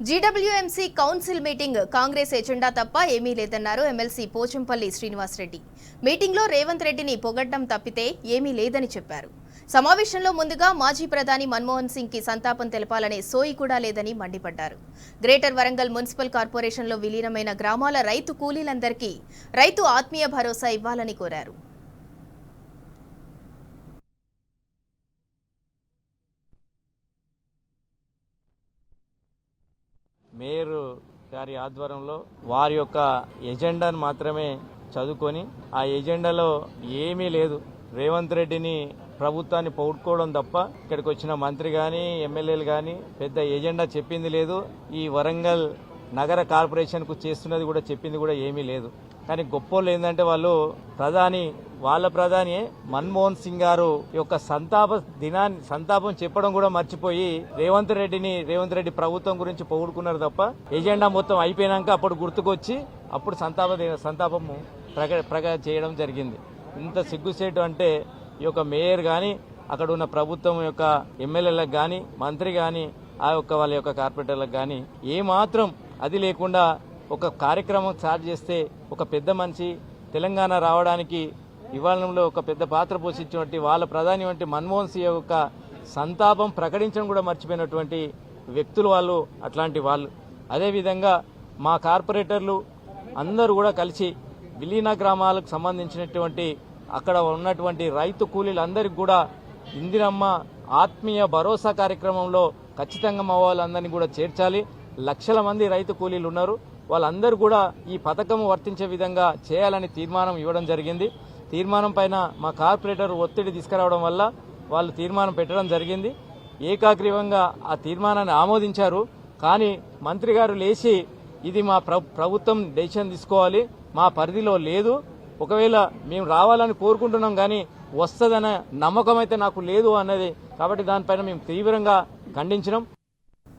GWMC council meeting Congress agenda తప్ప ఏమీ లేదన్నారు ఎమ్మెల్సీ పోచంపల్లి శ్రీనివాస్ రెడ్డి. మీటింగ్లో రేవంత్ రెడ్డిని పొగడ్డం తప్పితే ఏమీ లేదని చెప్పారు. సమావేశంలో ముందుగా మాజీ ప్రధాని మన్మోహన్ సింగ్ కి సంతాపం తెలపాలనే సోయి కూడా లేదని మండిపడ్డారు. గ్రేటర్ వరంగల్ మున్సిపల్ కార్పొరేషన్లో విలీనమైన గ్రామాల రైతు కూలీలందరికీ రైతు ఆత్మీయ భరోసా ఇవ్వాలని కోరారు. మేయర్ గారి ఆధ్వర్యంలో వారి యొక్క ఎజెండాను మాత్రమే చదువుకొని ఆ ఎజెండాలో ఏమీ లేదు. రేవంత్ రెడ్డిని ప్రభుత్వాన్ని పొగుడుకోవడం తప్ప ఇక్కడికి వచ్చిన మంత్రి కానీ ఎమ్మెల్యేలు కానీ పెద్ద ఎజెండా చెప్పింది లేదు. ఈ వరంగల్ నగర కార్పొరేషన్కు చేస్తున్నది కూడా చెప్పింది కూడా ఏమీ లేదు. కానీ గొప్పోళ్ళు ఏంటంటే వాళ్ళు వాళ్ళ ప్రధాని మన్మోహన్ సింగ్ గారు యొక్క సంతాపం చెప్పడం కూడా మర్చిపోయి రేవంత్ రెడ్డి ప్రభుత్వం గురించి పొగుడుకున్నారు తప్ప ఎజెండా మొత్తం అయిపోయినాక అప్పుడు గుర్తుకొచ్చి అప్పుడు సంతాపము ప్రకటన చేయడం జరిగింది. ఇంత సిగ్గుసేటు అంటే ఈ యొక్క మేయర్ గాని అక్కడ ఉన్న ప్రభుత్వం యొక్క ఎమ్మెల్యేలకు గాని మంత్రి గాని ఆ యొక్క వాళ్ళ యొక్క కార్పొరేటర్లకు గాని ఏమాత్రం అది లేకుండా ఒక కార్యక్రమం స్టార్ట్ చేస్తే ఒక పెద్ద మనిషి తెలంగాణ రావడానికి ఇవాళలో ఒక పెద్ద పాత్ర పోషించినటువంటి వాళ్ళ ప్రధాని వంటి మన్మోహన్ సింగ్ యొక్క సంతాపం ప్రకటించడం కూడా మర్చిపోయినటువంటి వ్యక్తులు వాళ్ళు. అట్లాంటి వాళ్ళు అదేవిధంగా మా కార్పొరేటర్లు అందరూ కూడా కలిసి విలీన గ్రామాలకు సంబంధించినటువంటి అక్కడ ఉన్నటువంటి రైతు కూలీలందరికీ కూడా ఇందిరమ్మ ఆత్మీయ భరోసా కార్యక్రమంలో ఖచ్చితంగా మా వాళ్ళందరినీ కూడా చేర్చాలి. లక్షల మంది రైతు కూలీలు ఉన్నారు. వాళ్ళందరూ కూడా ఈ పథకం వర్తించే విధంగా చేయాలని తీర్మానం ఇవ్వడం జరిగింది. తీర్మానం పైన మా కార్పొరేటర్ ఒత్తిడి తీసుకురావడం వల్ల వాళ్ళు తీర్మానం పెట్టడం జరిగింది. ఏకాగ్రీవంగా ఆ తీర్మానాన్ని ఆమోదించారు. కానీ మంత్రి గారు లేచి ఇది మా ప్రభుత్వం డెసిషన్ తీసుకోవాలి, మా పరిధిలో లేదు, ఒకవేళ మేము రావాలని కోరుకుంటున్నాం కానీ వస్తుందనే నమ్మకం అయితే నాకు లేదు అన్నది. కాబట్టి దానిపైన మేము తీవ్రంగా ఖండించినాం.